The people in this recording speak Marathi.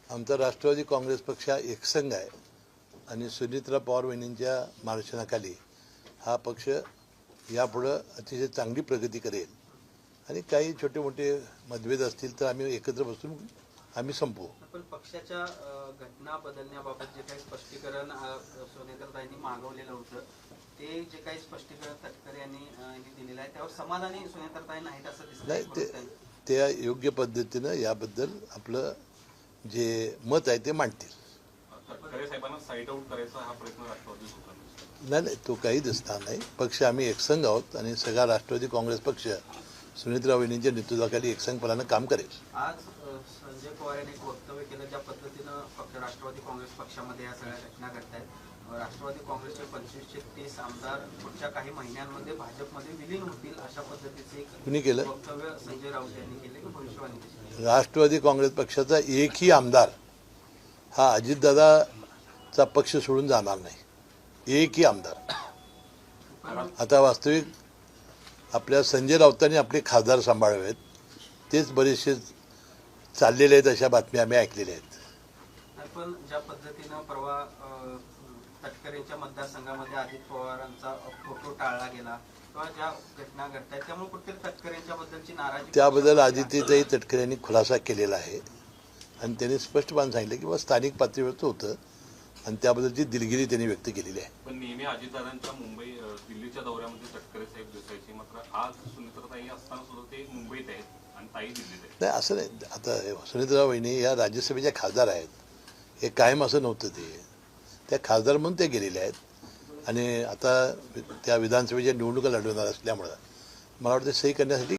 आमचा राष्ट्रवादी काँग्रेस पक्ष हा एकसंघ आहे आणि सुनीत्रा पवार वहिनींच्या मार्गदर्शनाखाली हा पक्ष यापुढं अतिशय चांगली प्रगती करेल आणि काही छोटे मोठे मतभेद असतील तर आम्ही एकत्र बसून आम्ही संपवू. पण पक्षाच्या घटना बदलण्याबाबत जे काही स्पष्टीकरण सुनेत्राताईंनी मागवलेलं होतं ते जे काही स्पष्टीकरण तटकरे यांनी दिलेलं आहे त्यावर समाधानी सुनेत्राताई नाहीत असं दिसतं. नाही, ते योग्य पद्धतीनं याबद्दल आपलं जे मत आहे ते मांडतील. तटकरे साहेबांना साईड आउट करायचा हा प्रयत्न राष्ट्रवादी होता. नाही, तो काही दिसणार नाही. पक्ष आम्ही एकसंघ आहोत आणि सगळा राष्ट्रवादी काँग्रेस पक्ष सुनीत्रा वहिनींच्या नेतृत्वाखाली एकसंघपणानं काम करेल. आज संजय पवार यांनी एक वक्तव्य केलं ज्या पद्धतीनं पक्ष राष्ट्रवादी काँग्रेस पक्षामध्ये या सगळ्या घटना घडत आहेत. राष्ट्रवादी काँग्रेसचे 25 ते 30 आमदार पुढच्या काही महिन्यांमध्ये भाजपमध्ये विलीन होतील अशा पद्धतीचे कुणी केलं? वक्तव्य संजय राऊत यांनी केले की भविष्यवाणी केली. राष्ट्रवादी काँग्रेस पक्षाचा एकही आमदार हा अजितदादाचा पक्ष सोडून जाणार नाही. एकही आमदार. आता वास्तविक आपल्या संजय राऊतांनी आपले खासदार सांभाळावेत तेच बरेचसे चाललेले आहेत अशा बातम्या आम्ही ऐकलेल्या आहेत. पण ज्या पद्धतीनं परवा तटकरेंच्या मतदारसंघामध्ये अजित पवारांचा फोटो टाळला गेला किंवा ज्या घटना घडतात त्यामुळे कुठेतरी तटकरेंच्या बद्दलची नाराजी त्याबद्दल आदित्यताई तटकरे यांनी खुलासा केलेला आहे आणि त्यांनी स्पष्टपणे सांगितलं की बा स्थानिक पातळीवरचं होतं आणि त्याबद्दलची दिलगिरी त्यांनी व्यक्त केलेली आहे. पण नेहमी अजितदादांच्या दिल्लीच्या दौऱ्यामध्ये तटकरे साहेब दिसायचे, मात्र आज सुनीत्राताई असताना सुद्धा ते मुंबईत आहेत आणि ताई दिल्लीत आहेत. नाही, असं नाही. आता सुनीत्रा वहिनी या राज्यसभेच्या खासदार आहेत. हे कायम असं नव्हतं. त्या खासदार म्हणून ते गेलेले आहेत आणि आता त्या विधानसभेच्या निवडणुका लढवणार असल्यामुळं मला वाटतं सही करण्यासाठी